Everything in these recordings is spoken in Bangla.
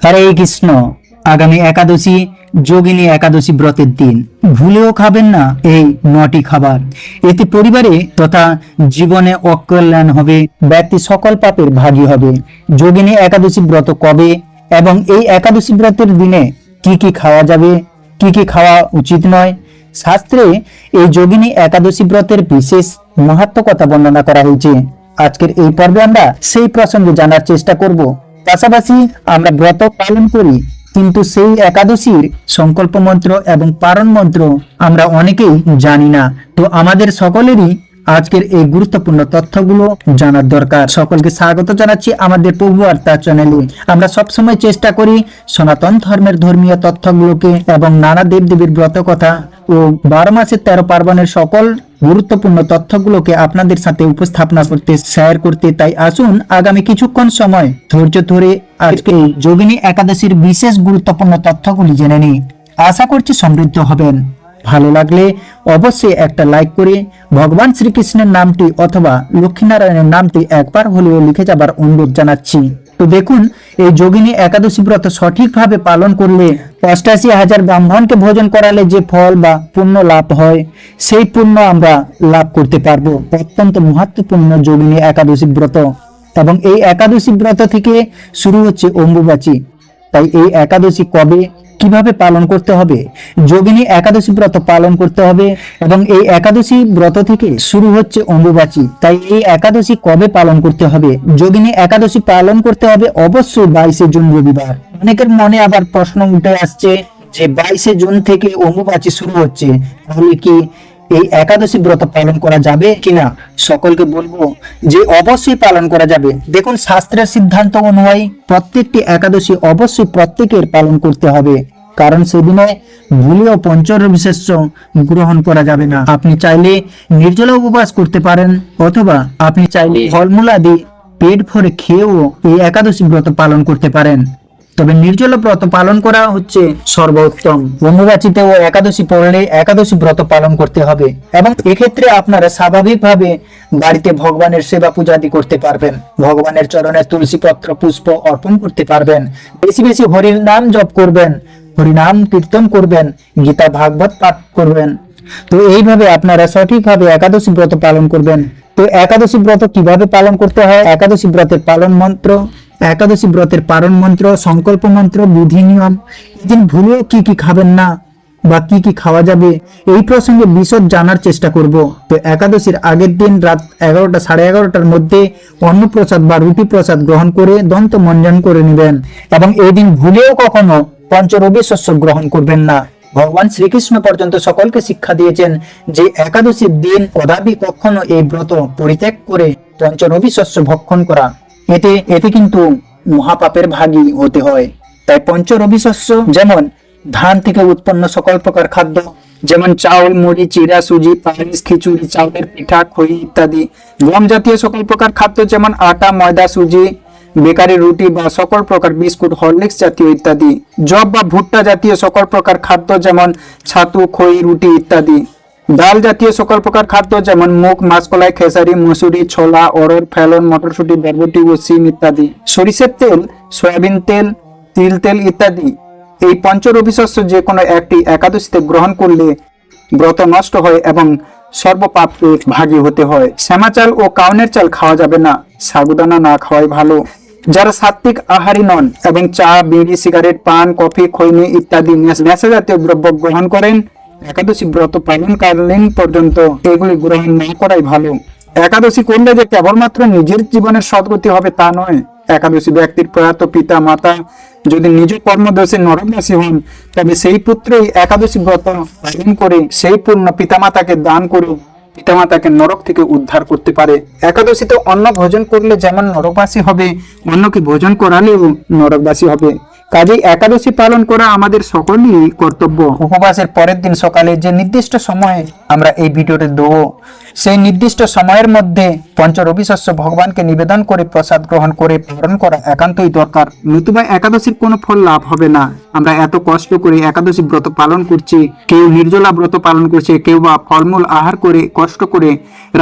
হরে কৃষ্ণ। আগামী একাদশী যোগিনী একাদশী ব্রতের দিন ভুলেও খাবেন না এই 9টি খাবার। এতে পরিবারে তথা জীবনে অকল্যাণ হবে, ব্যক্তি সকল পাপের ভাগী হবে। যোগিনী একাদশী ব্রত কবে এবং এই একাদশী ব্রতের দিনে কি কি খাওয়া যাবে, কি কি খাওয়া উচিত নয়, শাস্ত্রে এই যোগিনী একাদশী ব্রতের বিশেষ মাহাত্ম্য কথা বর্ণনা করা হয়েছে। আজকের এই পর্বে আমরা সেই প্রসঙ্গে জানার চেষ্টা করব। পাশাপাশি আমরা ব্রত পালন করি, কিন্তু সেই একাদশীর সংকল্প মন্ত্র এবং পারণ মন্ত্র আমরা অনেকেই জানি না। তো আমাদের সকলেরই আজকের এই গুরুত্বপূর্ণ তথ্যগুলো জানার দরকার। সকলকে স্বাগত জানাচ্ছি আমাদের প্রভু বার্তা চ্যানেলে। আমরা সবসময় চেষ্টা করি সনাতন ধর্মের ধর্মীয় তথ্যগুলোকে এবং নানা দেবদেবীর ব্রত কথা ও 12 মাসের 13 পার্বণের সকল গুরুত্বপূর্ণ তথ্যগুলোকে আপনাদের সাথে উপস্থাপনা করতে, শেয়ার করতে। তাই আসুন আগামী কিছুক্ষণ সময় ধৈর্য ধরে আজকে এই যোগিনী একাদশীর বিশেষ গুরুত্বপূর্ণ তথ্যগুলি জেনে নিই। আশা করছি সমৃদ্ধ হবেন। ভালো লাগলে অবশ্যই একটা লাইক করে ভগবান শ্রীকৃষ্ণের নামটি অথবা লক্ষ্মীনারায়ণের নামটি একবার হলেও লিখে যাবার অনুরোধ জানাচ্ছি। তো দেখুন, এই যোগিনী একাদশী ব্রত সঠিকভাবে পালন করলে 88,000 ব্রাহ্মণকে ভোজন করালে যে ফল বা পুণ্য লাভ হয়, সেই পুণ্য আমরা লাভ করতে পারবো। অত্যন্ত মহত্বপূর্ণ যোগিনী একাদশী ব্রত এবং এই একাদশী ব্রত থেকে শুরু হচ্ছে অম্বুবাচী। তাই এই একাদশী কবে, কিভাবে পালন করতে হবে? যোগিনী একাদশী ব্রত পালন করতে হবে এবং এই একাদশী ব্রত থেকে শুরু হচ্ছে অম্বুবাচী। তাই এই একাদশী কবে পালন করতে হবে? যোগিনী একাদশী পালন করতে হবে অবশ্যই 22শে জুন রবিবার। অনেকের মনে আবার প্রশ্ন উঠে আসছে যে 22শে জুন থেকে অম্বুবাচী শুরু হচ্ছে, তাহলে কি এই একাদশী ব্রত পালন করা যাবে কিনা? সকলকে বলবো যে অবশ্যই পালন করা যাবে। দেখুন, শাস্ত্রের সিদ্ধান্ত অনুযায়ী প্রত্যেকটি একাদশী অবশ্যই প্রত্যেকের পালন করতে হবে, কারণ সেদিনে ভুলেও পঞ্চরবিশেষ্য গ্রহণ করা যাবে না। আপনি চাইলে নির্জলা উপবাস করতে পারেন, অথবা আপনি চাইলে ফলমূলাদি পেট ভরে খেয়েও এই একাদশী ব্রত পালন করতে পারেন। তবে নির্জল ব্রত পালন করা হচ্ছে সর্বোত্তম। অম্বুবাচীতেও একাদশী পড়লে একাদশী ব্রত পালন করতে হবে এবং এক্ষেত্রে আপনারা স্বাভাবিকভাবে বাড়িতে ভগবানের সেবা পূজাদি করতে পারবেন। ভগবানের চরণে তুলসী পত্র পুষ্প অর্পণ করতে পারবেন। বেশি বেশি হরির নাম জপ করবেন, হরিনাম কীর্তন করবেন, গীতা ভাগবত পাঠ করবেন। তো এইভাবে আপনারা সঠিকভাবে একাদশী ব্রত পালন করবেন। তো একাদশী ব্রত কিভাবে পালন করতে হয়? একাদশী ব্রতের পালন মন্ত্র, একাদশী ব্রতের পারণ মন্ত্র, সংকল্প মন্ত্র, বিধি নিয়ম, এদিন ভুলেও কি কি খাবেন না বা কি কি খাওয়া যাবে, এই প্রসঙ্গে বিশদ জানার চেষ্টা করব। তো একাদশীর আগের দিন রাত 11টা, 11:30টার মধ্যে অন্নপ্রসাদ বা রুটি প্রসাদ গ্রহণ করে দন্ত মঞ্জন করে নেবেন এবং এই দিন ভুলেও কখনো পঞ্চরবি শস্য গ্রহণ করবেন না। ভগবান শ্রীকৃষ্ণ পর্যন্ত সকলকে শিক্ষা দিয়েছেন যে একাদশীর দিন কদাপি কখনো এই ব্রত পরিত্যাগ করে পঞ্চরবি শস্য ভক্ষণ করা, এতে কিন্তু মহাপাপের ভাগী হতে হয়। তাই পঞ্চরবি শস্য যেমন ধান থেকে উৎপন্ন সকল প্রকার খাদ্য, যেমন চাউল, মুড়ি, চিড়া, সুজি, পায়েস, খিচুড়ি, চাউলের পিঠা, খই ইত্যাদি। গম জাতীয় সকল প্রকার খাদ্য যেমন আটা, ময়দা, সুজি, বেকারি রুটি বা সকল প্রকার বিস্কুট, হরলিক্স জাতীয় ইত্যাদি। জব বা ভুট্টা জাতীয় সকল প্রকার খাদ্য যেমন ছাতু, খই, রুটি ইত্যাদি। ডাল জাতীয় সকল প্রকার খাদ্য যেমন মুগ, মাসকলাই, খেসারি, মসুরি, ছোলা, অড়হর, ফেলন, মটরশুঁটি, বরবটি ও সিম ইত্যাদি। সরিষার তেল, সয়াবিন তেল, তিল তেল ইত্যাদি। এই পঞ্চরবি শস্য যে কোনো একটি একাদশীতে গ্রহণ করলে ব্রত নষ্ট হয় এবং সর্বপাপে ভাগী হতে হয়। শ্যামা চাল ও কাউনের চাল খাওয়া যাবে না, সাগুদানা না খাওয়াই ভালো। যারা সাত্বিক আহারী নন এবং চা, বিড়ি, সিগারেট, পান, কফি, খৈনি ইত্যাদি নেশা জাতীয় দ্রব্য গ্রহণ করেন, একাদশী ব্রত পালনকালীন পর্যন্ত এগুলি গ্রহণ না করাই ভালো। একাদশী করলে যে কেবলমাত্র নিজের জীবনের সদ্গতি হবে তা নয়। একাদশী ব্যক্তির প্রয়াত পিতা মাতা যদি নিজ কর্মদোষে নরকবাসী হন, তবে সেই পুত্রই একাদশী ব্রত পালন করে সেই পূর্ণ পিতামাতাকে দান করে পিতামাতাকে নরক থেকে উদ্ধার করতে পারে। একাদশীতে অন্ন ভোজন করলে যেমন নরকবাসী হবে, অন্যকে ভোজন করালেও নরকবাসী হবে। কাজেই একাদশী পালন করা আমাদের সকলেরই কর্তব্য। উপবাসের পরের দিন সকালে যে নির্দিষ্ট সময়ে আমরা এই ভিডিওটি দেবো, সেই নির্দিষ্ট সময়ের মধ্যে পঞ্চ রবি শস্য ভগবানকে নিবেদন করে প্রসাদ গ্রহণ করে পালন করা একান্তই দরকার, নতুবা একাদশীর কোনো ফল লাভ হবে না। আমরা এত কষ্ট করে একাদশী ব্রত পালন করছি, কেউ নির্জলা ব্রত পালন করছে, কেউ বা ফলমূল আহার করে কষ্ট করে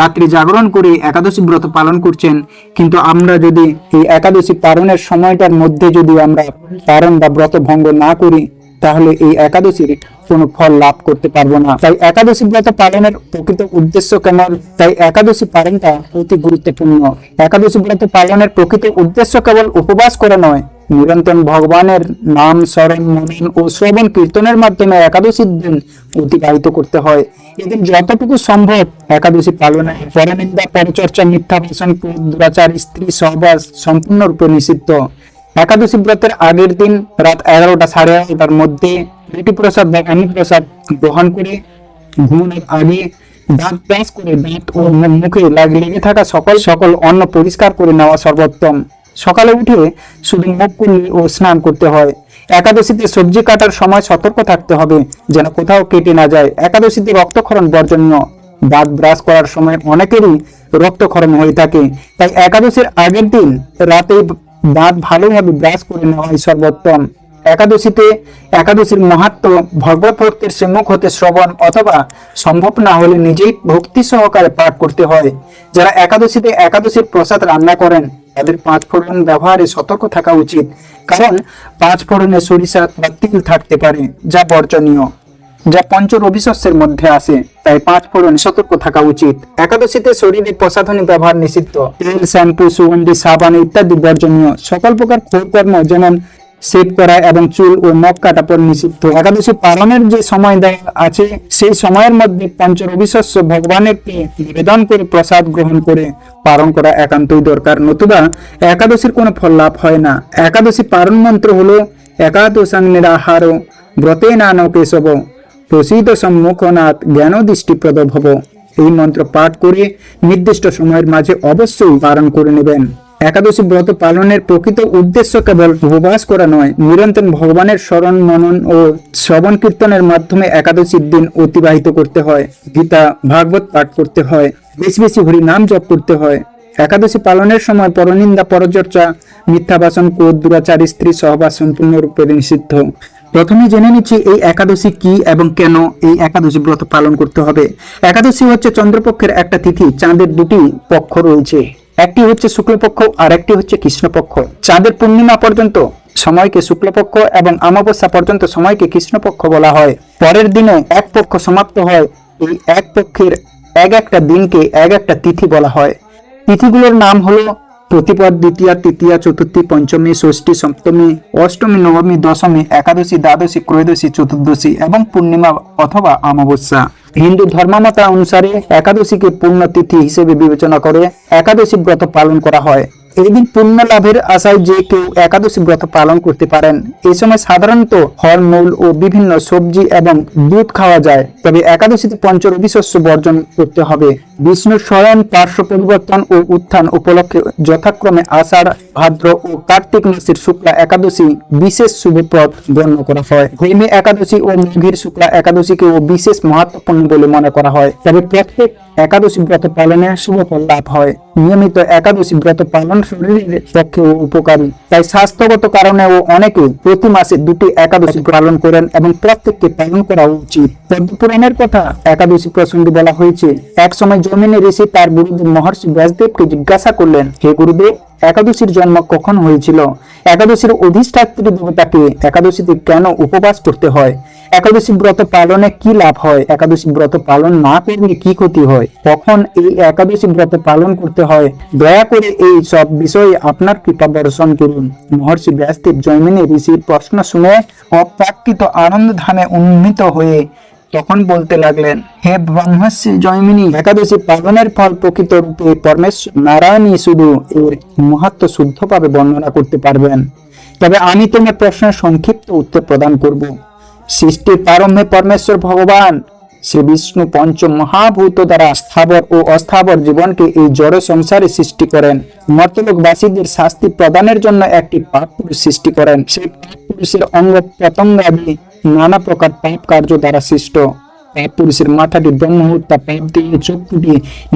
রাত্রি জাগরণ করে একাদশী ব্রত পালন করছেন, কিন্তু আমরা যদি এই একাদশী পালনের সময়টার মধ্যে যদি আমরা পালন বা ব্রত ভঙ্গ না করি, তাহলে এই একাদশীর কোনো ফল লাভ করতে পারবো না। তাই একাদশী ব্রত পালনের প্রকৃত উদ্দেশ্য কেমন? তাই একাদশী পালনটা অতি গুরুত্বপূর্ণ। একাদশী ব্রত পালনের প্রকৃত উদ্দেশ্য কেবল উপবাস করা নয়, নিরন্তর ভগবানের নাম স্মরণ মনন ও শ্রবণ কীর্তনের মাধ্যমে একাদশীর দিন অতিবাহিত করতে হয়। এদিন যতটুকু সম্ভব একাদশী পালনে পরনিন্দা, পরচর্চা, মিথ্যা ভাষণ, ক্রোধ, দুরাচার, স্ত্রী সহবাস সম্পূর্ণরূপে নিষিদ্ধ। একাদশী ব্রতের আগের দিন রাত 11টা সাড়ে 11টার মধ্যে রুটি প্রসাদ বা অন্ন প্রসাদ গ্রহণ করে ঘুমানোর আগে দাঁত ব্রাশ করে দাঁত ও মুখে লেগে থাকা সকল অন্ন পরিষ্কার করে নেওয়া সর্বোত্তম। সকালে উঠে শুধু মুখ কুল্লি ও স্নান করতে হয়। একাদশীতে সবজি কাটার সময় সতর্ক থাকতে হবে যেন কোথাও কেটে না যায়। একাদশীতে রক্তক্ষরণ বর্জনীয়। দাঁত ব্রাশ করার সময় অনেকেরই রক্তক্ষরণ হয়ে থাকে, তাই একাদশীর আগের দিন রাতে দাঁত ভালোভাবে ব্রাশ করে নেওয়াই সর্বোত্তম। একাদশীর মাহাত্ম্য ভগবত ভক্তের শ্রীমুখ হতে শ্রবণ অথবা সম্ভব না হলে নিজেই ভক্তি সহকারে পাঠ করতে হয়। যারা একাদশীতে একাদশীর প্রসাদ রান্না করেন তাদের 5 ফোড়ন ব্যবহারে সতর্ক থাকা উচিত, কারণ 5 ফোড়নে সরিষা বা তিল থাকতে পারে যা বর্জনীয়, যা পঞ্চ রবি শস্যের মধ্যে আসে, তাই 5 ফোড়নে সতর্ক থাকা উচিত। একাদশীতে শরীরে প্রসাধনী ব্যবহার নিষিদ্ধ। তেল, শ্যাম্পু, সুগন্ধি, সাবান ইত্যাদি বর্জনীয়। সকল প্রকার কর্ম যেমন শেভ করা এবং চুল ও নখ কাটা পর নিষিদ্ধ। একাদশী পালনের যে সময় দেওয়া আছে সেই সময়ের মধ্যে পঞ্চ রবি শস্য ভগবানের নিবেদন করে প্রসাদ গ্রহণ করে পালন করা একান্তই দরকার, নতুবা একাদশীর কোনো ফল লাভ হয় না। একাদশী পালন মন্ত্র হলো একাদশাং নিরাহার ব্রতে নানো কেশব প্রসিদ্ধ সম্মুখনাথ জ্ঞান দৃষ্টিপ্রদ ভব। এই মন্ত্র পাঠ করে নির্দিষ্ট সময়ের মাঝে অবশ্যই পালন করে নেবেন। একাদশী ব্রত পালনের প্রকৃত উদ্দেশ্য কেবল উপবাস করা নয়, নিরন্তর ভগবানের স্মরণ মনন ও শ্রবণ কীর্তনের মাধ্যমে একাদশীর দিন অতিবাহিত করতে হয়। গীতা ভাগবত পাঠ করতে হয়, বেশি বেশি হরি নাম জপ করতে হয়। একাদশী পালনের সময় পরনিন্দা, পরচর্চা, মিথ্যা ভাষণ, ক্রোধ, দুরাচার, স্ত্রী সহবাস সম্পূর্ণরূপে নিষিদ্ধ। প্রথমে জেনে নিচ্ছি এই একাদশী কি এবং কেন এই একাদশী ব্রত পালন করতে হবে। একাদশী হচ্ছে চন্দ্রপক্ষের একটা তিথি। চাঁদের দুটি পক্ষ রয়েছে, একটি হচ্ছে শুক্লপক্ষ আর একটি হচ্ছে কৃষ্ণপক্ষ। চাঁদের পূর্ণিমা পর্যন্ত সময়কে শুক্লপক্ষ এবং অমাবস্যা পর্যন্ত সময়কে কৃষ্ণপক্ষ বলা হয়। পরের দিনে এক পক্ষ সমাপ্ত হয়। এই এক পক্ষের এক একটা দিনকে এক একটা তিথি বলা হয়। তিথিগুলোর নাম হলো প্রতিপদ, দ্বিতীয়া, তৃতীয়া, চতুর্থী, পঞ্চমী, ষষ্ঠী, সপ্তমী, অষ্টমী, নবমী, দশমী, একাদশী, দ্বাদশী, ত্রয়োদশী, চতুর্দশী এবং পূর্ণিমা অথবা অমাবস্যা। হিন্দু ধর্মমত অনুসারে একাদশীকে পূর্ণ তিথি হিসেবে বিবেচনা করে একাদশী ব্রত পালন করা হয়। এই দিন পুণ্য লাভের আশায় যে কেউ একাদশী ব্রত পালন করতে পারেন। এই সময় সাধারণত ফলমূল ও বিভিন্ন সবজি এবং দুধ খাওয়া যায়। তবে একাদশীতে পঞ্চ রবি শস্য বর্জন করতে হবে। বিষ্ণুর স্বয়ং পার্শ্ব পরিবর্তন ও উত্থান উপলক্ষে যথাক্রমে আষাঢ়, ভাদ্র ও কার্তিক মাসের শুক্লা একাদশী বিশেষ শুভপ্রদ গণ্য করা হয়। ভৈমী একাদশী ও মাঘের শুক্লা একাদশীকে বিশেষ মহত্বপূর্ণ বলে মনে করা হয়। তবে প্রত্যেক একাদশী ব্রত পালনে শুভ ফল লাভ হয়। নিয়মিত একাদশী ব্রত পালন শরীরের পক্ষে উপকারী, তাই স্বাস্থ্যগত কারণেও অনেকে প্রতি মাসে 2টি একাদশী পালন করেন এবং প্রত্যেককে পালন করা উচিত। পদ্মপুরাণের কথা একাদশী প্রসঙ্গে বলা হয়েছে, এক সময় জৈমিনী ঋষি তার গুরুদেব মহর্ষি ব্যাসদেবকে জিজ্ঞাসা করলেন, হে গুরুদেব, একাদশীর জন্ম কখন হয়েছিল? একাদশীর অধিষ্ঠাত্রী দেবতাকে একাদশীতে কেন উপবাস করতে হয়? একাদশী ব্রত পালনে কি লাভ হয়? একাদশী ব্রত পালন না করলে কি ক্ষতি হয়? কখন এই একাদশী ব্রত পালন করতে হয়? দয়া করে এই সব বিষয়ে আপনার কৃপা বর্ষণ করুন। মহর্ষি ব্যাসদেব জৈমিনী ঋষির প্রশ্ন শুনে অপ্রাকৃত আনন্দ ধামে উন্নীত হয়ে তখন বলতে লাগলেন, হে ব্রহ্মর্ষি জৈমিনী, একাদশী পালনের ফল প্রকৃত রূপে পরমেশ্বর নারায়ণই শুধু এর মাহাত্ম্য শুদ্ধভাবে বর্ণনা করতে পারবেন। তবে আমি তোমার প্রশ্নের সংক্ষিপ্ত উত্তর প্রদান করব। সৃষ্টির প্রারম্ভে পরমেশ্বর ভগবান শ্রী বিষ্ণু পঞ্চ মহাভূত দ্বারা স্থাবর ও অস্থাবর জীবনকে এই জড় সংসারে সৃষ্টি করেন। মর্তলোকবাসীদের শাস্তি প্রদানের জন্য একটি পাপ পুরুষ সৃষ্টি করেন। সেই পাপ পুরুষের অঙ্গ প্রত্যঙ্গ আদি নানা প্রকার পাপ কার্য দ্বারা সৃষ্ট। পাপ পুরুষের মাথাটি ব্রহ্ম হত্যা পাপ দিয়ে, চক্ষুটি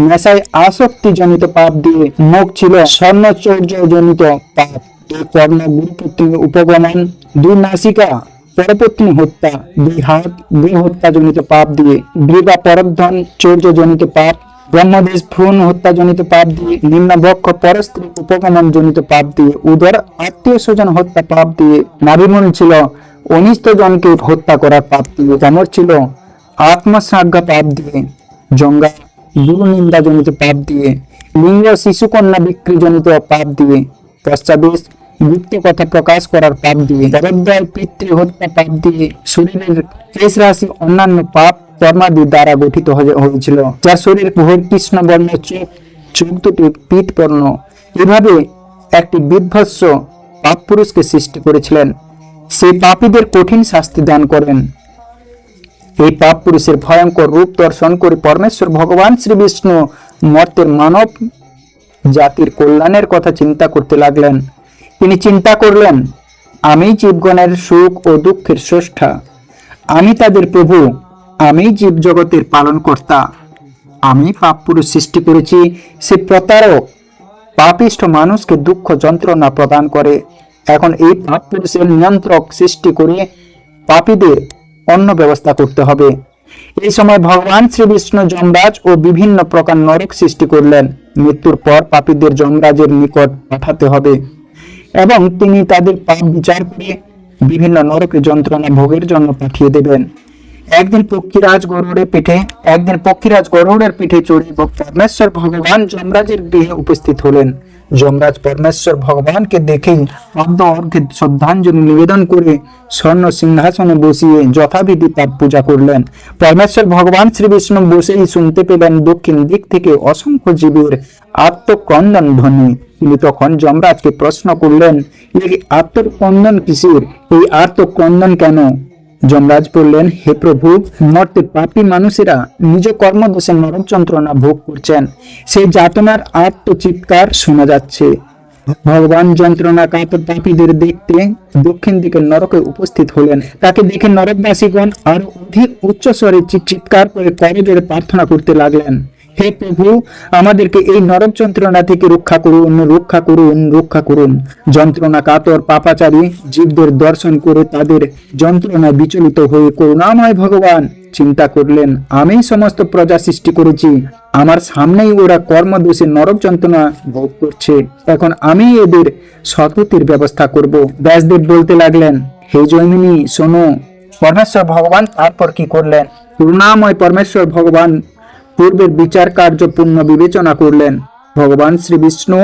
নেশায় আসক্তি জনিত পাপ দিয়ে, মুখ ছিল স্বর্ণচর্য জনিত পাপ, দুই কর্ণ গুরুপত্নী উপগমন, দুই নাসিকা পরপত্নী হত্যা, দুই হাত গৃহ হত্যা জনিত পাপ দিয়ে, গ্রীবা পরধন চৌর্য জনিত পাপ, ব্রহ্মদেশ ভ্রূণ হত্যা জনিত পাপ দিয়ে, নিম্ন বক্ষ পরস্ত্রী উপগমন জনিত পাপ দিয়ে, উদর আত্মীয় স্বজন হত্যা পাপ দিয়ে, নাভিমূল ছিল অনিষ্ট জনকে হত্যা করার পাপ দিয়ে, কামর ছিল আত্মসাজ্ঞা পাপ দিয়ে, জঙ্গা গুরু নিন্দা জনিত পাপ দিয়ে, লিঙ্গ শিশুকন্যা বিক্রি জনিত পাপ দিয়ে, পশ্চাদেশ গুপ্ত কথা প্রকাশ করার পাপ দিয়ে, পরদ্বয় পিতৃ হত্যা পাপ দিয়ে, শরীরের কেশ রাশি অন্যান্য পাপ কর্মাদি দ্বারা গঠিত হয়েছিল, যার শরীর ঘোর কৃষ্ণ বর্ণ, চোখ দুটি পিঠ বর্ণ। এভাবে একটি বিধ্বস্ত পাপ পুরুষকে সৃষ্টি করেছিলেন। সেই পাপীদের কঠিন শাস্তি দান করেন। এই পাপ পুরুষের ভয়ঙ্কর রূপ দর্শন করে পরমেশ্বর ভগবান শ্রী বিষ্ণু মর্তের মানব জাতির কল্যাণের কথা চিন্তা করতে লাগলেন। তিনি চিন্তা করলেন, আমি জীবগণের সুখ ও দুঃখের স্রষ্টা, আমি তাদের প্রভু, আমি জীব জগতের পালনকর্তা। আমি পাপ পুরুষ সৃষ্টি করেছি, সে প্রতারক পাপিষ্ঠ মানুষকে দুঃখ যন্ত্রণা প্রদান করে। এখন এই পাপ পুরুষের নিয়ন্ত্রক সৃষ্টি করে পাপীদের অন্য ব্যবস্থা করতে হবে। এই সময় ভগবান শ্রী বিষ্ণু যমরাজ ও বিভিন্ন প্রকার নরক সৃষ্টি করলেন। মৃত্যুর পর পাপীদের যমরাজের নিকট পাঠাতে হবে এবং তিনি তাদের পাপ বিচার করে বিভিন্ন নরকে যন্ত্রণা ভোগের জন্য পাঠিয়ে দেবেন। একদিন পক্ষীরাজ গরুড়ের পিঠে চড়ে পরমেশ্বর ভগবান যমরাজের গৃহে উপস্থিত হলেন। যমরাজ পরমেশ্বর ভগবানকে দেখেই পদ্ম অর্ঘ্যে শ্রদ্ধাঞ্জলি নিবেদন করে স্বর্ণ সিংহাসনে বসিয়ে যথাবিধি তার পূজা করলেন। পরমেশ্বর ভগবান শ্রী বিষ্ণু বসেই শুনতে পেলেন দক্ষিণ দিক থেকে অসংখ্য জীবের আত্মক্রন্দন ধ্বনি। তিনি তখন যমরাজকে প্রশ্ন করলেন, এই আত্মক্রন্দন কিসের? এই আত্মক্রন্দন কেন? যমরাজ বললেন, হে প্রভু, মর্তে পাপী মানুষেরা নিজ কর্মদোষে নরক যন্ত্রণা ভোগ করছেন, সেই যাতনার আত্মচিৎকার শোনা যাচ্ছে। ভগবান যন্ত্রণা কাতর পাপীদের দেখতে দক্ষিণ দিকে নরকে উপস্থিত হলেন। তাকে দেখে নরকবাসীগণ আরো অধিক উচ্চস্বরে চিৎকার করে করজোড়ে প্রার্থনা করতে লাগলেন, হে প্রভু, আমাদেরকে এই নরক যন্ত্রণা থেকে রক্ষা করুন, রক্ষা করুন, রক্ষা করুন। যন্ত্রণা কাতর পাপাচারী জীবদের দর্শন করে তাদের যন্ত্রণায় বিচলিত হয়ে করুণাময় ভগবান চিন্তা করলেন, আমি সমস্ত প্রজা সৃষ্টি করেছি, আমার সামনেই ওরা কর্মদোষে নরক যন্ত্রণা ভোগ করছে, এখন আমি এদের সদ্গতির ব্যবস্থা করব। ব্যাসদেব বলতে লাগলেন, হে জৈমিনী শোনো। পরমেশ্বর ভগবান তারপর কি করলেন? করুণাময় পরমেশ্বর ভগবান পূর্বের বিচার কার্য পূর্ণ বিবেচনা করলেন। ভগবান শ্রী বিষ্ণু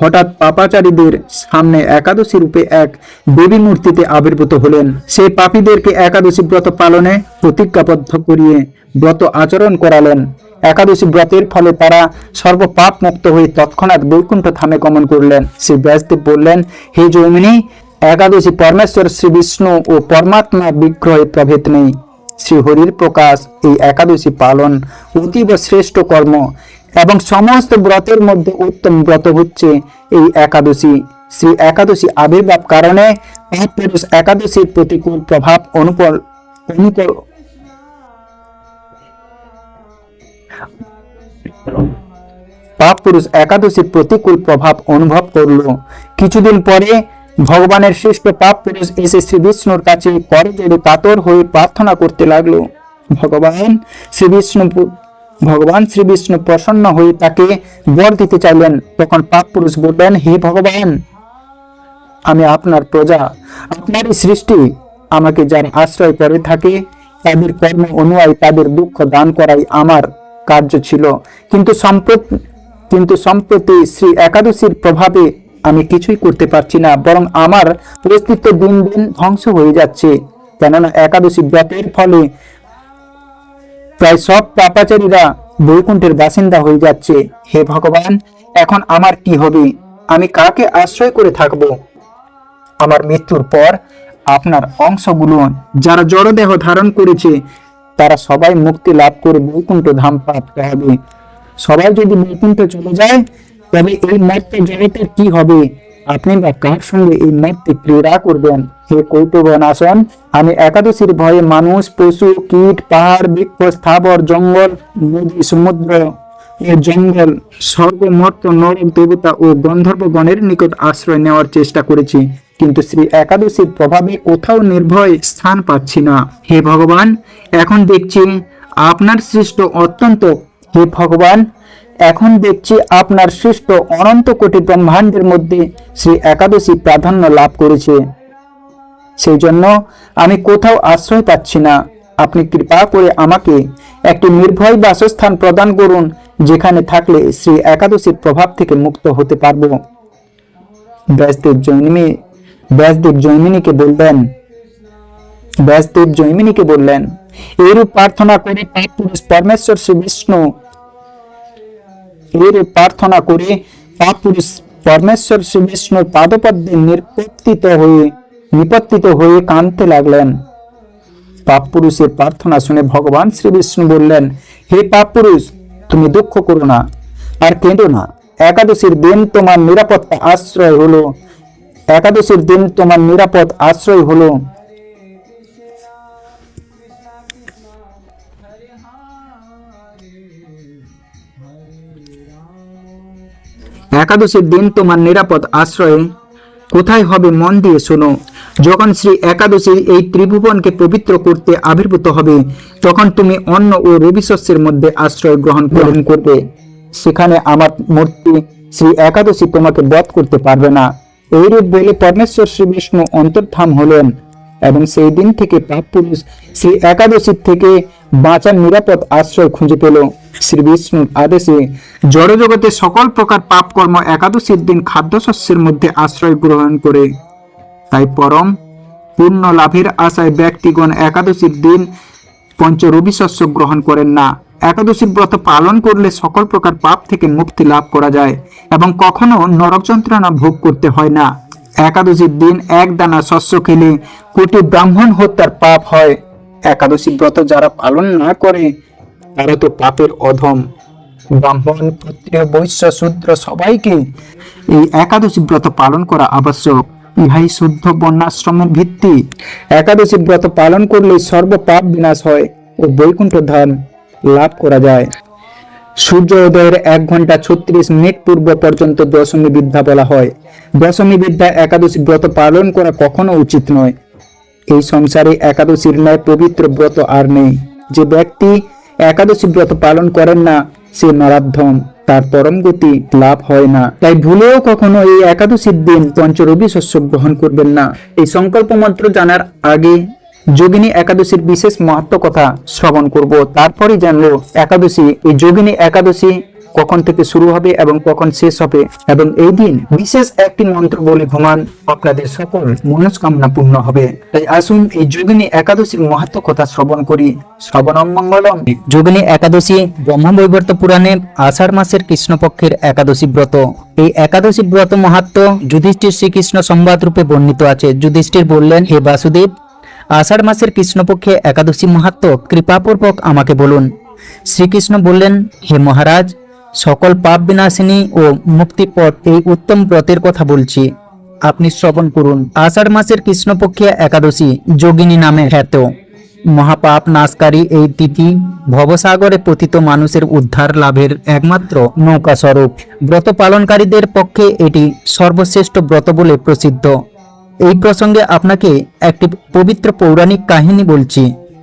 হঠাৎ পাপাচারীদের সামনে একাদশী রূপে এক দেবী মূর্তিতে আবির্ভূত হলেন। সেই পাপীদেরকে একাদশী ব্রত পালনে প্রতিজ্ঞাবদ্ধ করিয়ে ব্রত আচরণ করালেন। একাদশী ব্রতের ফলে তারা সর্বপাপ মুক্ত হয়ে তৎক্ষণাৎ বৈকুণ্ঠ ধামে গমন করলেন। শ্রী ব্যাসদেব বললেন, হে জৈমিনী, একাদশী পরমেশ্বর শ্রী বিষ্ণু ও পরমাত্মা বিগ্রহে প্রভেদ নেই। শ্রীহরির প্রকাশ এই একাদশী পালন অতীব শ্রেষ্ঠ কর্ম এবং সমস্ত ব্রতের মধ্যে উত্তম ব্রত হচ্ছে এই একাদশী। শ্রী একাদশী আবির্ভাব কারণে পাপ পুরুষ একাদশীর প্রতিকূল প্রভাব অনুভব করল। কিছুদিন পরে ভগবানের শ্রেষ্ঠ পাপ পুরুষ এসে শ্রী বিষ্ণুর কাছে করজোড়ে কাতর হয়ে প্রার্থনা করতে লাগলো। ভগবান শ্রী বিষ্ণু প্রসন্ন হয়ে তাকে বর দিতে চাইলেন। তখন পাপ পুরুষ বললেন, হে ভগবান, আমি আপনার প্রজা, আপনারই সৃষ্টি, আমাকে যার আশ্রয় করে থাকে তাদের কর্ম অনুযায়ী তাদের দুঃখ দান করাই আমার কার্য ছিল, কিন্তু সম্প্রতি শ্রী একাদশীর প্রভাবে আমি কিছুই করতে পারছি না, বরং আমার অস্তিত্ব দিন দিন ধ্বংস হয়ে যাচ্ছে। কেননা একাদশী ব্রতের ফলে প্রায় সব পাপাচারীরা বৈকুণ্ঠের বাসিন্দা হয়ে যাচ্ছে। হে ভগবান, এখন আমার কি হবে? আমি কাকে আশ্রয় করে থাকব? আমার মৃত্যুর পর আপনার অংশগুলো যারা জড়দেহ ধারণ করেছে তারা সবাই মুক্তি লাভ করে বৈকুণ্ঠ ধাম প্রাপ্ত হবে। সবাই যদি বৈকুণ্ঠে চলে যায় তবে এই মর্ত জগতের কি হবে? আপনি বা কার সঙ্গে এই মূর্তি ক্রীড়া করবেন? হে কৌতুকনাশন, আমি একাদশীর ভয়ে মানুষ, পশু, কীট, পাহাড়, বৃক্ষ, স্থাবর, জঙ্গল, নদী, সমুদ্র ও জঙ্গল, স্বর্গ, মর্ত, নরক, দেবতা ও গন্ধর্বগণের নিকট আশ্রয় নেওয়ার চেষ্টা করেছি, কিন্তু শ্রী একাদশীর প্রভাবে কোথাও নির্ভয় স্থান পাচ্ছি না। হে ভগবান, এখন দেখছি আপনার সৃষ্ট অত্যন্ত হে ভগবান, এখন দেখছি আপনার সৃষ্ট অনন্ত কোটি ব্রহ্মাণ্ডের মধ্যে শ্রী একাদশী প্রাধান্য লাভ করেছে। সেই জন্য আমি কোথাও আশ্রয় পাচ্ছি না। আপনি কৃপা করে আমাকে একটি নির্ভয় বাসস্থান প্রদান করুন, যেখানে থাকলে শ্রী একাদশীর প্রভাব থেকে মুক্ত হতে পারব। ব্যাসদেব জৈমিনীকে বললেন, এইরূপ প্রার্থনা করে পাপপুরুষ পরমেশ্বর শ্রী বিষ্ণু পাদপদ্মে নিপতিত হয়ে কাঁদতে লাগলেন। পাপ পুরুষের প্রার্থনা শুনে ভগবান শ্রী বিষ্ণু বললেন, হে পাপ পুরুষ, তুমি দুঃখ করো না আর কেঁদো না। একাদশীর দিন তোমার নিরাপদ আশ্রয় হলো। একাদশীর দিন তোমার নিরাপদ আশ্রয় কোথায় হবে মন দিয়ে শোনো। যখন শ্রী একাদশী এই ত্রিভুবনকে পবিত্র করতে আবির্ভূত হবে, তখন তুমি অন্ন ও রবিশস্যের মধ্যে আশ্রয় গ্রহণ করবে। সেখানে আমার মূর্তি শ্রী একাদশী তোমাকে বধ করতে পারবে না। এইরূপ বলে পরমেশ্বর শ্রী বিষ্ণু অন্তর্ধান হলেন এবং সেই দিন থেকে পাপ পুরুষ শ্রী একাদশীর থেকে বাঁচার নিরাপদ আশ্রয় খুঁজে পেল। শ্রী বিষ্ণুর আদেশে জড়জগতে সকল প্রকার পাপ কর্ম একাদশীর দিন খাদ্যশস্যের মধ্যে আশ্রয় গ্রহণ করে। তাই পরম পূর্ণ লাভের আশায় ব্যক্তিগণ একাদশীর দিন পঞ্চরবি শস্য গ্রহণ করেন না। একাদশীর ব্রত পালন করলে সকল প্রকার পাপ থেকে মুক্তি লাভ করা যায় এবং কখনো নরক যন্ত্রণা ভোগ করতে হয় না। একাদশীর দিন এক দানা শস্য খেলে কোটি ব্রাহ্মণ হত্যার পাপ হয়। একাদশী ব্রত যারা পালন না করে তারা তো পাপের অধম। ব্রাহ্মণ, ক্ষত্রিয়, বৈশ্য, শূদ্র সবাইকে এই একাদশী ব্রত পালন করা আবশ্যক। ইহাই শুদ্ধ বর্ণাশ্রমের ভিত্তি। একাদশী ব্রত পালন করলে সর্ব পাপ বিনাশ হয় ও বৈকুণ্ঠ ধাম লাভ করা যায়। সূর্য উদয়ের 1 ঘন্টা 36 মিনিট পূর্ব পর্যন্ত দশমী বিদ্যা বলা হয়। দশমী বিদ্যা একাদশী ব্রত পালন করা কখনো উচিত নয়। এই সংসারে একাদশীর ন্যায় পবিত্র ব্রত আর নেই। যে ব্যক্তি একাদশী ব্রত পালন করেন না, সে নরাধম, তার পরম গতি লাভ হয় না। তাই ভুলেও কখনো এই একাদশীর দিন পঞ্চরবি শস্য গ্রহণ করবেন না। এই সংকল্প মন্ত্র জানার আগে যোগিনী একাদশীর বিশেষ মাহাত্ম্য কথা শ্রবণ করব। তারপরে জানলো একাদশী, এই যোগিনী একাদশী কখন থেকে শুরু হবে এবং কখন শেষ হবে, এবং এই দিন বিশেষ একটি মন্ত্র বলে ঘুমান, আপনাদের সকল মনস্কামনা পূর্ণ হবে। তাই আসুন এই যোগিনী একাদশীর মাহাত্ম্য কথা শ্রবণ করি। শ্রবণম মঙ্গলম। যোগিনী একাদশী ব্রহ্মবৈবর্ত পুরাণে আষাঢ় মাসের কৃষ্ণপক্ষের একাদশী ব্রত। এই একাদশী ব্রত মাহাত্ম্য যুধিষ্ঠির শ্রীকৃষ্ণ সংবাদ রূপে বর্ণিত আছে। যুধিষ্ঠির বললেন, হে বাসুদেব, আষাঢ় মাসের কৃষ্ণপক্ষে একাদশী মাহাত্ম্য কৃপাপূর্বক আমাকে বলুন। শ্রীকৃষ্ণ বললেন, হে মহারাজ, সকল পাপ বিনাশিনী ও মুক্তিপথ এই উত্তম ব্রতের কথা বলছি, আপনি শ্রবণ করুন। আষাঢ় মাসের কৃষ্ণপক্ষে একাদশী যোগিনী নামে খ্যাত। মহাপাপ নাশকারী এই তিথি ভবসাগরে পতিত মানুষের উদ্ধার লাভের একমাত্র নৌকা স্বরূপ। ব্রত পালনকারীদের পক্ষে এটি সর্বশ্রেষ্ঠ ব্রত বলে প্রসিদ্ধ। এই প্রসঙ্গে আপনাকে একটি পবিত্র পৌরাণিক কাহিনী বলছি।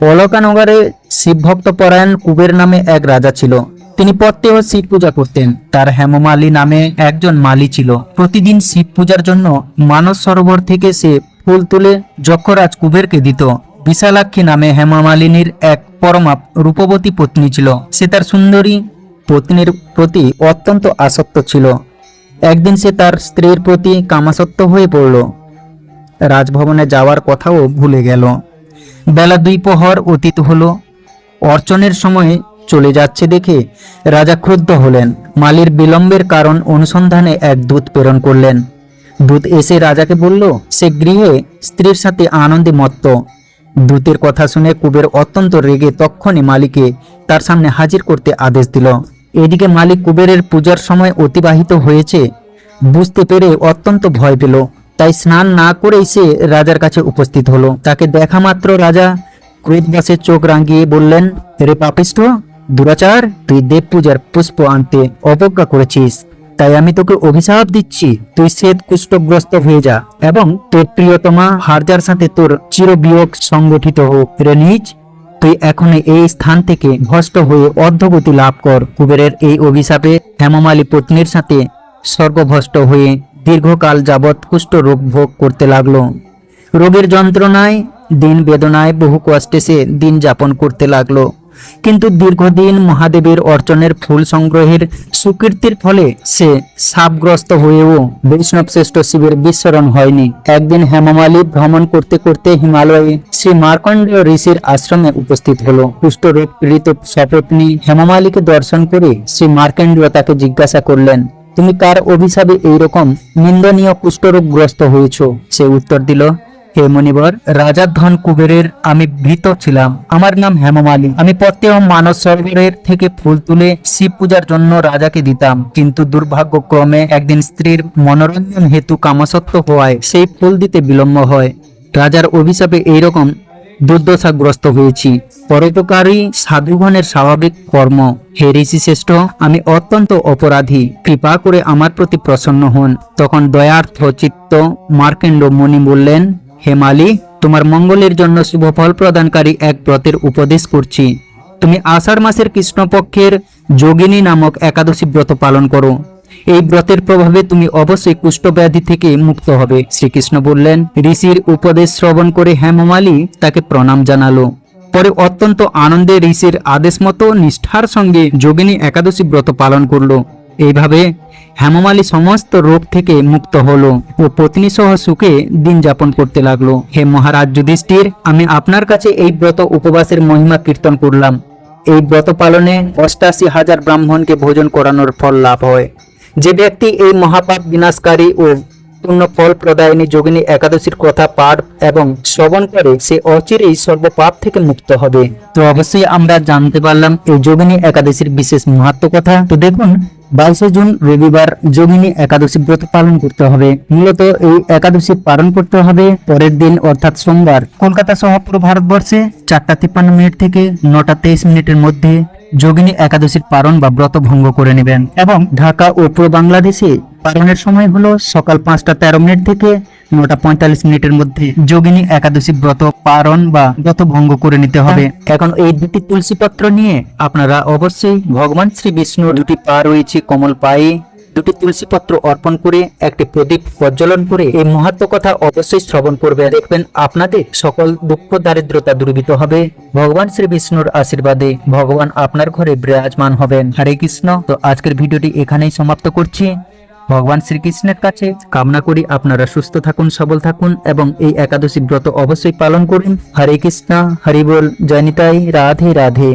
অলকানগরে শিবভক্ত পরায়ণ কুবের নামে এক রাজা ছিল। তিনি প্রত্যহ শিব পূজা করতেন। তার হেমমালী নামে একজন মালী ছিল। প্রতিদিন শিব পূজার জন্য মানস সরোবর থেকে সে ফুল তুলে যক্ষরাজ কুবেরকে দিত। বিশালাক্ষী নামে হেমমালিনীর এক পরমা রূপবতী পত্নী ছিল। সে তার সুন্দরী পত্নীর প্রতি অত্যন্ত আসক্ত ছিল। একদিন সে তার স্ত্রীর প্রতি কামাসক্ত হয়ে পড়ল। রাজভবনে যাওয়ার কথাও ভুলে গেল। বেলা 2 প্রহর অতীত হলো। অর্চনের সময় চলে যাচ্ছে দেখে রাজা ক্রুদ্ধ হলেন। মালির বিলম্বের কারণ অনুসন্ধানে এক দূত প্রেরণ করলেন। দূত এসে রাজাকে বলল, সে গৃহে স্ত্রীর সাথে আনন্দে মত্ত। দূতের কথা শুনে কুবের অত্যন্ত রেগে তক্ষণি মালিকে তার সামনে হাজির করতে আদেশ দিল। এদিকে মালিক কুবেরের পূজার সময় অতিবাহিত হয়েছে, বুঝতে পেরে অত্যন্ত ভয় পেল। তাই স্নান না করেই সে রাজার কাছে উপস্থিত হলো। তাকে দেখা মাত্র রাজা ক্রোধবশে চোখ রাঙিয়ে বললেন, রে পাপিষ্ঠ, দুরাচার, তুই দেব পূজার পুষ্প আনতে অবজ্ঞা করেছিস, তাই আমি তোকে অভিশাপ দিচ্ছি, তুই শ্বেত কুষ্ঠগ্রস্ত হয়ে যা এবং তোর প্রিয়তমা হারজার সাথে তোর চিরবিয়োগ সংগঠিত হোক। রে নীচ, তুই এখন এই স্থান থেকে ভ্রষ্ট হয়ে অর্ধগতি লাভ কর। কুবেরের এই অভিশাপে হেমমালী পত্নীর সাথে স্বর্গভ্রষ্ট হয়ে দীর্ঘকাল যাবৎ কুষ্ঠ রোগ ভোগ করতে লাগলো। রোগের যন্ত্রণায়, দিন বেদনায়, বহু কষ্টে সে দিন যাপন করতে লাগলো। কিন্তু দীর্ঘদিন মহাদেবের অর্চনের ফুল সংগ্রহের সুকীর্তির ফলে সে সাপগ্রস্ত হয়েও বৈষ্ণব শ্রেষ্ঠ শিবের বিস্মরণ হয়নি। একদিন হেমমালী ভ্রমণ করতে করতে হিমালয়ে শ্রী মার্কণ্ডেয় ঋষির আশ্রমে উপস্থিত হলো। কুষ্ঠরোগ পীড়িত সপত্নী হেমমালীকে দর্শন করে শ্রী মার্কণ্ডেয় তাকে জিজ্ঞাসা করলেন, তুমি কার অভিশাপে এইরকম নিন্দনীয় কুষ্ঠরোগগ্রস্ত হয়েছ? সে উত্তর দিল, হে মনিবর, রাজার ধন কুবেরের আমি ভীত ছিলাম। আমার নাম হেমমালী। আমি প্রত্যেক মানস সরোবরের থেকে ফুল তুলে শিব পূজার জন্য রাজাকে দিতাম, কিন্তু দুর্ভাগ্যক্রমে একদিন স্ত্রীর মনোরঞ্জন হেতু কামসত্ব হওয়ায় সেই ফুল দিতে বিলম্ব হয়। রাজার অভিশাপে এইরকম দুর্দশাগ্রস্ত হয়েছি। পরোপকারী সাধুগণের স্বাভাবিক কর্ম। হে ঋষি শ্রেষ্ঠ, আমি অত্যন্ত অপরাধী, কৃপা করে আমার প্রতি প্রসন্ন হন। তখন দয়ার্থ চিত্ত মার্কেন্ড মুনি বললেন, হে মালি, তোমার মঙ্গলের জন্য শুভ ফল প্রদানকারী এক ব্রতের উপদেশ করছি। তুমি আষাঢ় মাসের কৃষ্ণপক্ষের যোগিনী নামক একাদশী ব্রত পালন করো। এই ব্রতের প্রভাবে তুমি অবশ্যই কুষ্ঠব্যাধি থেকে মুক্ত হবে। শ্রীকৃষ্ণ বললেন। ঋষির উপদেশ শ্রবণ করে হেমমালী তাকে প্রণাম জানালো। পরে অত্যন্ত আনন্দে ঋষির আদেশ মতো নিষ্ঠার সঙ্গে যোগিনী একাদশী ব্রত পালন করলো। এইভাবে হেমমালী সমস্ত রোগ থেকে মুক্ত হলো ও পত্নী সহ সুখে দিন যাপন করতে লাগলো। হে মহারাজ যুধিষ্ঠির, আমি আপনার কাছে এই ব্রত উপবাসের মহিমা কীর্তন করলাম। এই ব্রত পালনে ৮৮,০০০ ব্রাহ্মণকে ভোজন করানোর ফল লাভ হয়। যে ব্যক্তি এই মহাপাপ বিনাশকারী ও পূর্ণ ফল প্রদায়িনী যোগিনী একাদশীর কথা পাঠ এবং শ্রবণ করে, সে অচিরেই সর্বপাপ থেকে মুক্ত হবে। তো অবশ্যই আমরা জানতে পারলাম এই যোগিনী একাদশীর বিশেষ মাহাত্ম্য কথা। তো দেখুন, 22 জুন রবিবার যোগিনী একাদশী ব্রত পালন করতে হবে। মূলত এই একাদশী পালন করতে হবে পরের দিন অর্থাৎ সোমবার। কলকাতা সহ পুরো ভারতবর্ষে 4:53 থেকে 9:23 মধ্যে যোগিনী একাদশীর পালন বা ব্রত ভঙ্গ করে নেবেন এবং ঢাকা ও পুরো বাংলাদেশে পালনের সময় হলো সকাল 5:13 থেকে 9:45 মধ্যে যোগিনী একাদশী ব্রত পালন বা ব্রত ভঙ্গ করে নিতে হবে। এখন এই দুটি তুলসী পত্র নিয়ে আপনারা অবশ্যই ভগবান শ্রী বিষ্ণুর দুটি পা রয়েছে কমল পায়ে দুটি তুলসী পত্র অর্পণ করে একটি প্রদীপ প্রজ্বলন করে এই মাহাত্ম্য কথা অবশ্যই শ্রবণ করবে। দেখবেন আপনাদের সকল দুঃখ দারিদ্রতা দূরীভূত হবে। ভগবান শ্রী বিষ্ণুর আশীর্বাদে ভগবান আপনার ঘরে বিরাজমান হবেন। হরে কৃষ্ণ। তো আজকের ভিডিওটি এখানেই সমাপ্ত করছি। ভগবান শ্রীকৃষ্ণের কাছে কামনা করি আপনারা সুস্থ থাকুন, সবল থাকুন এবং এই একাদশী ব্রত অবশ্যই পালন করুন। হরে কৃষ্ণ, হরি বল, জয় নিতাই, রাধে রাধে।